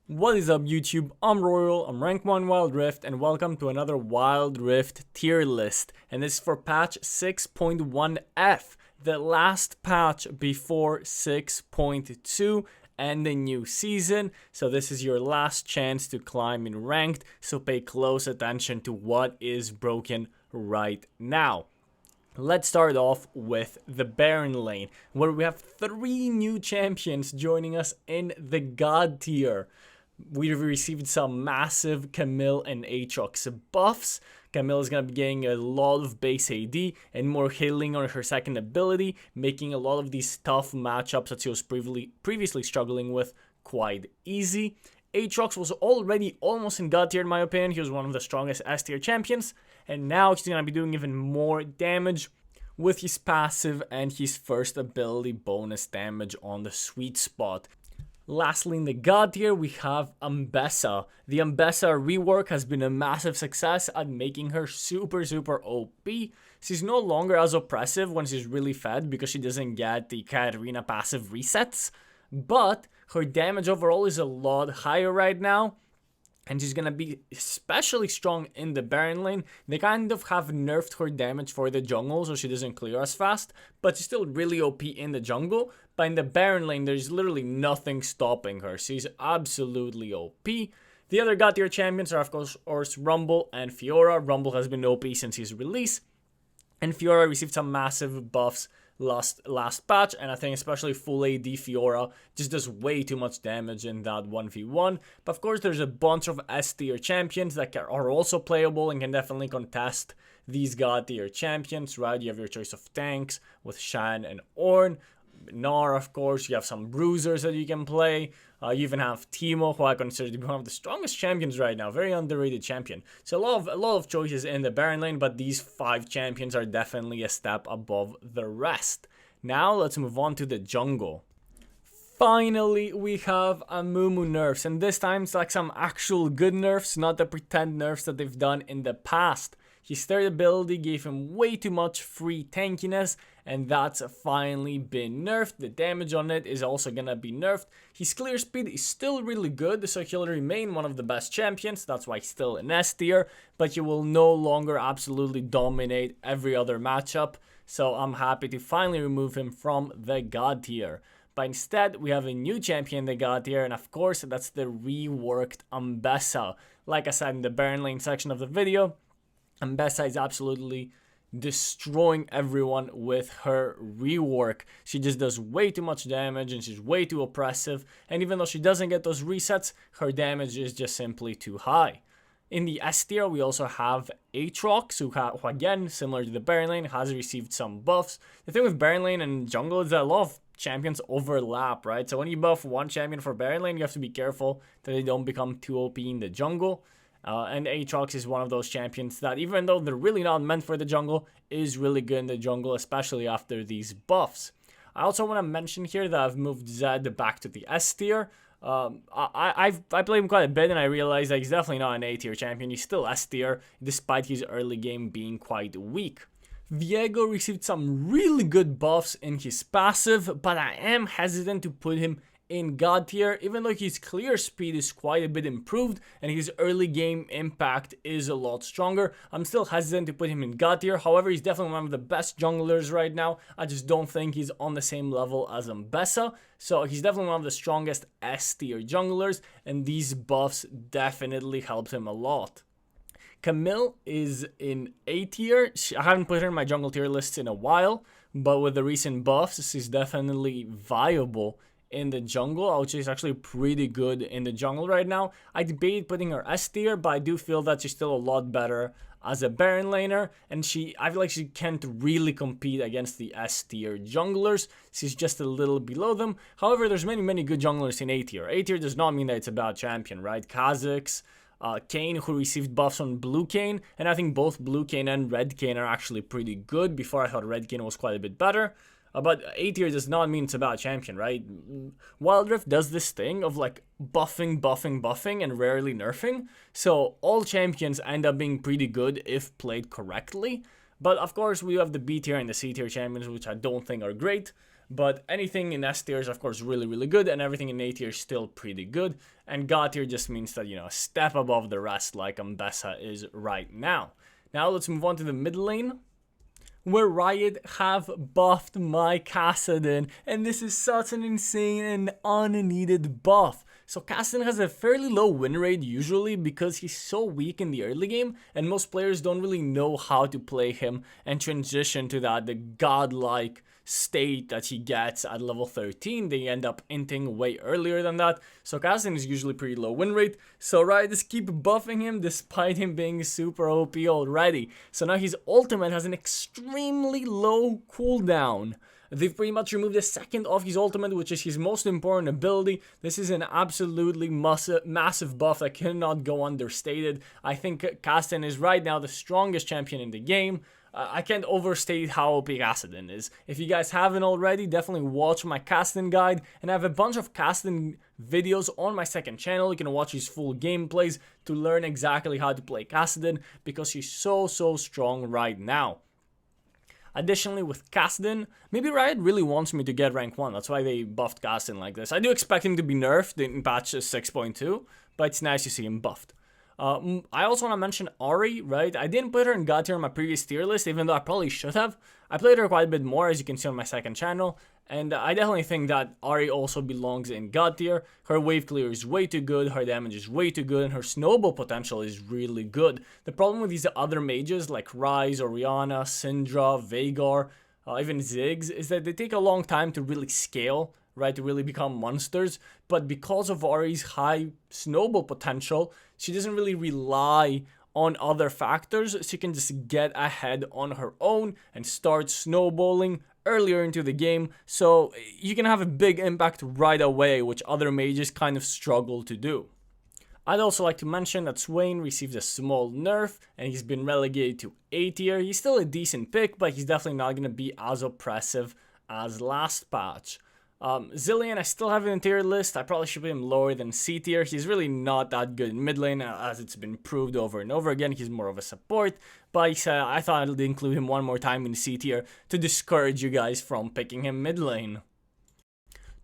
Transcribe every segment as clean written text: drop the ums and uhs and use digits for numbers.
What is up YouTube? I'm Royal, I'm rank 1 Wild Rift, and welcome to another Wild Rift tier list. And this is for patch 6.1F, the last patch before 6.2 and the new season. So this is your last chance to climb in ranked, so pay close attention to what is broken right now. Let's start off with the Baron lane, where we have 3 new champions joining us in the God tier. We've received some massive Camille and Aatrox buffs. Camille is going to be getting a lot of base AD and more healing on her second ability, making a lot of these tough matchups that she was previously struggling with quite easy. Aatrox was already almost in God tier in my opinion. He was one of the strongest S tier champions, and now he's going to be doing even more damage with his passive and his first ability bonus damage on the sweet spot. Lastly, in the God tier, we have Ambessa. The Ambessa rework has been a massive success at making her super OP. She's no longer as oppressive when she's really fed because she doesn't get the Katarina passive resets, but her damage overall is a lot higher right now, and she's gonna be especially strong in the Baron lane. They kind of have nerfed her damage for the jungle so she doesn't clear as fast, but she's still really OP in the jungle. But in the Baron lane, there's literally nothing stopping her. She's absolutely OP. The other God tier champions are of course Rumble and Fiora. Rumble has been OP since his release, and Fiora received some massive buffs last patch, and I think especially full AD Fiora just does way too much damage in that 1v1. But of course there's a bunch of S tier champions that are also playable and can definitely contest these God tier champions, right? You have your choice of tanks with Shan and Ornn. Gnar, of course, you have some bruisers that you can play. You even have Teemo, who I consider to be one of the strongest champions right now, very underrated champion. So a lot of choices in the Baron lane, but these 5 champions are definitely a step above the rest. Now let's move on to the jungle. Finally, we have Amumu nerfs, and this time it's like some actual good nerfs, not the pretend nerfs that they've done in the past. His third ability gave him way too much free tankiness, and that's finally been nerfed. The damage on it is also gonna be nerfed. His clear speed is still really good, so he'll remain one of the best champions. That's why he's still in S tier, but he will no longer absolutely dominate every other matchup. So I'm happy to finally remove him from the God tier. But instead, we have a new champion they got here, and of course, that's the reworked Ambessa. Like I said in the Baron lane section of the video, Ambessa is absolutely destroying everyone with her rework. She just does way too much damage, and she's way too oppressive, and even though she doesn't get those resets, her damage is just simply too high. In the S tier, we also have Aatrox, who again, similar to the Baron lane, has received some buffs. The thing with Baron lane and jungle is that a lot of champions overlap, right? So when you buff one champion for Baron lane, you have to be careful that they don't become too OP in the jungle. And Aatrox is one of those champions that, even though they're really not meant for the jungle, is really good in the jungle, especially after these buffs. I also want to mention here that I've moved Zed back to the S tier. I played him quite a bit, and I realized that he's definitely not an A tier champion. He's still S tier, despite his early game being quite weak. Viego received some really good buffs in his passive, but I am hesitant to put him in God tier, even though his clear speed is quite a bit improved and his early game impact is a lot stronger. I'm still hesitant to put him in God tier. However, he's definitely one of the best junglers right now. I just don't think he's on the same level as Ambessa. So he's definitely one of the strongest S tier junglers, and these buffs definitely helped him a lot. Camille is in A tier. I haven't put her in my jungle tier lists in a while, but with the recent buffs, she's definitely viable in the jungle, which is actually pretty good in the jungle right now. I debated putting her S tier, but I do feel that she's still a lot better as a Baron laner, and I feel like she can't really compete against the S tier junglers. She's just a little below them. However, there's many good junglers in A tier. A tier does not mean that it's a bad champion, right? Kha'Zix, Kayn, who received buffs on Blue Kayn, and I think both Blue Kayn and Red Kayn are actually pretty good. Before, I thought Red Kayn was quite a bit better. But A tier does not mean it's a bad champion, right? Wild Rift does this thing of like buffing and rarely nerfing. So all champions end up being pretty good if played correctly. But of course we have the B tier and the C tier champions, which I don't think are great. But anything in S tier is of course really good, and everything in A tier is still pretty good. And God tier just means that, you know, a step above the rest like Mbessa is right now. Now let's move on to the mid lane, where Riot have buffed my Kassadin, and this is such an insane and unneeded buff. So Kassadin has a fairly low win rate usually because he's so weak in the early game, and most players don't really know how to play him and transition to the godlike state that he gets at level 13. They end up inting way earlier than that. So Kassadin is usually pretty low win rate. So Riot just keep buffing him despite him being super OP already. So now his ultimate has an extremely low cooldown. They've pretty much removed the second of his ultimate, which is his most important ability. This is an absolutely massive buff that cannot go understated. I think Kassadin is right now the strongest champion in the game. I can't overstate how OP Kassadin is. If you guys haven't already, definitely watch my Kassadin guide, and I have a bunch of Kassadin videos on my second channel. You can watch his full gameplays to learn exactly how to play Kassadin, because he's so strong right now. Additionally, with Kassadin, maybe Riot really wants me to get rank 1. That's why they buffed Kassadin like this. I do expect him to be nerfed in patch 6.2, but it's nice to see him buffed. I also want to mention Ahri, right? I didn't put her in God tier on my previous tier list, even though I probably should have. I played her quite a bit more, as you can see on my second channel, and I definitely think that Ahri also belongs in God tier. Her wave clear is way too good, her damage is way too good, and her snowball potential is really good. The problem with these other mages like Ryze, Orianna, Syndra, Veigar, even Ziggs, is that they take a long time to really scale, right, to really become monsters. But because of Ahri's high snowball potential, she doesn't really rely on other factors. She can just get ahead on her own and start snowballing earlier into the game, so you can have a big impact right away, which other mages kind of struggle to do. I'd also like to mention that Swain received a small nerf and he's been relegated to A tier. He's still a decent pick, but he's definitely not going to be as oppressive as last patch. Zilean, I still have it in tier list. I probably should put him lower than C tier. He's really not that good in mid lane, as it's been proved over and over again. He's more of a support, but I thought I'd include him one more time in C tier to discourage you guys from picking him mid lane.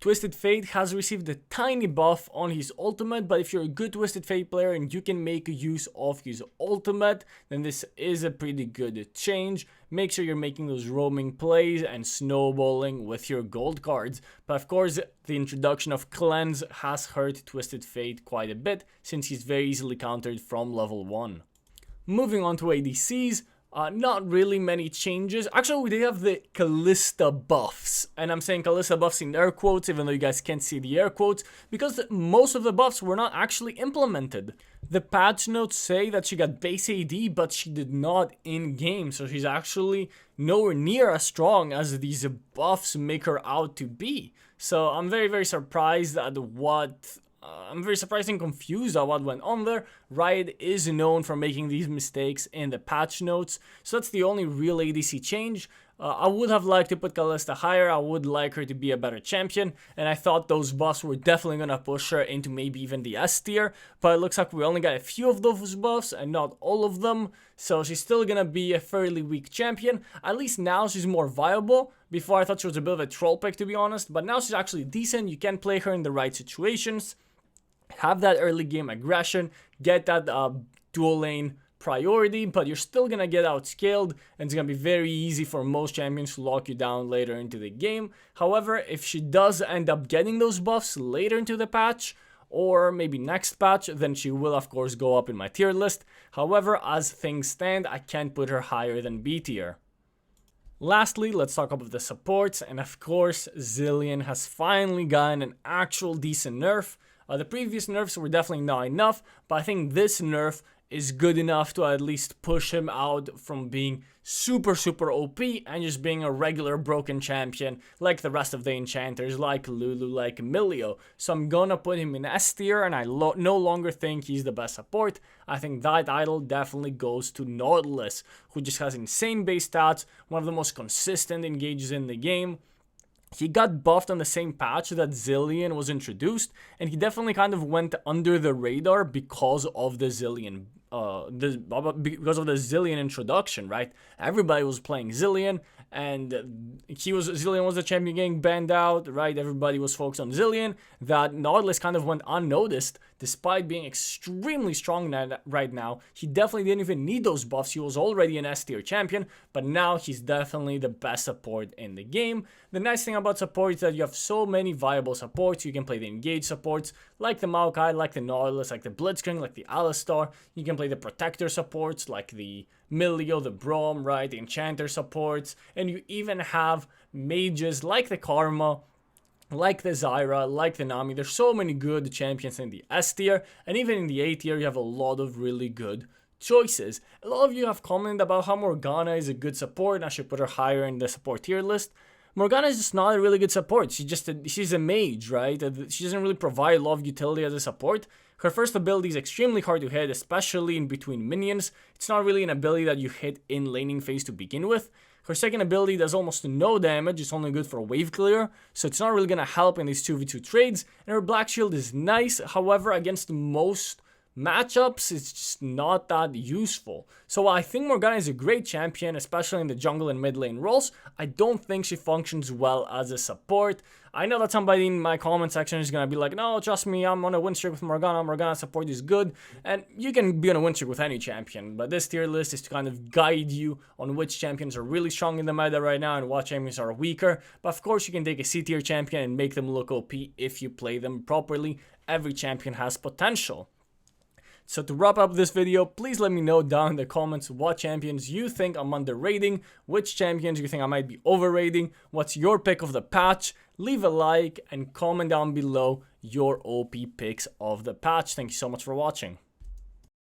Twisted Fate has received a tiny buff on his ultimate, but if you're a good Twisted Fate player and you can make use of his ultimate, then this is a pretty good change. Make sure you're making those roaming plays and snowballing with your gold cards. But of course, the introduction of Cleanse has hurt Twisted Fate quite a bit, since he's very easily countered from level 1. Moving on to ADCs, not really many changes. Actually, we did have the Kalista buffs, and I'm saying Kalista buffs in air quotes, even though you guys can't see the air quotes, because most of the buffs were not actually implemented. The patch notes say that she got base AD, but she did not in game, so she's actually nowhere near as strong as these buffs make her out to be. So I'm very surprised at what I'm very surprised and confused at what went on there. Riot is known for making these mistakes in the patch notes, so that's the only real ADC change. I would have liked to put Kalista higher. I would like her to be a better champion, and I thought those buffs were definitely going to push her into maybe even the S tier, but it looks like we only got a few of those buffs and not all of them, so she's still going to be a fairly weak champion. At least now she's more viable. Before I thought she was a bit of a troll pick, to be honest, but now she's actually decent. You can play her in the right situations, have that early game aggression, get that dual lane priority, but you're still gonna get outscaled, and it's gonna be very easy for most champions to lock you down later into the game. However, if she does end up getting those buffs later into the patch, or maybe next patch, then she will of course go up in my tier list. However, as things stand, I can't put her higher than B tier. Lastly, let's talk about the supports, and of course, Zilean has finally gotten an actual decent nerf. The previous nerfs were definitely not enough, but I think this nerf is good enough to at least push him out from being super OP and just being a regular broken champion like the rest of the enchanters, like Lulu, like Emilio. So I'm gonna put him in S tier, and I no longer think he's the best support. I think that idol definitely goes to Nautilus, who just has insane base stats, one of the most consistent engages in the game. He got buffed on the same patch that Zilean was introduced, and he definitely kind of went under the radar because of the Zilean because of the Zilean introduction, right? Everybody was playing Zilean, and Zilean was the champion getting banned out, right? Everybody was focused on Zilean. That Nautilus kind of went unnoticed, despite being extremely strong right now. He definitely didn't even need those buffs. He was already an S tier champion, but now he's definitely the best support in the game. The nice thing about support is that you have so many viable supports. You can play the engage supports, like the Maokai, like the Nautilus, like the Blitzcrank, like the Alistar. You can play the protector supports, like the Milio, the Braum, right? The enchanter supports. And you even have mages like the Karma, like the Zyra, like the Nami. There's so many good champions in the S tier, and even in the A tier you have a lot of really good choices. A lot of you have commented about how Morgana is a good support and I should put her higher in the support tier list. Morgana is just not a really good support. She's a mage, right? She doesn't really provide a lot of utility as a support. Her first ability is extremely hard to hit, especially in between minions. It's not really an ability that you hit in laning phase to begin with. Her second ability does almost no damage, it's only good for wave clear, so it's not really gonna help in these 2v2 trades. And her black shield is nice, however, against most matchups, it's just not that useful. So while I think Morgana is a great champion, especially in the jungle and mid lane roles, I don't think she functions well as a support. I know that somebody in my comment section is gonna be like, no, trust me, I'm on a win streak with Morgana. Morgana support is good, and you can be on a win streak with any champion, but this tier list is to kind of guide you on which champions are really strong in the meta right now and what champions are weaker. But of course, you can take a C tier champion and make them look OP if you play them properly. Every champion has potential. So to wrap up this video, please let me know down in the comments what champions you think I'm underrating, which champions you think I might be overrating, what's your pick of the patch. Leave a like and comment down below your OP picks of the patch. Thank you so much for watching.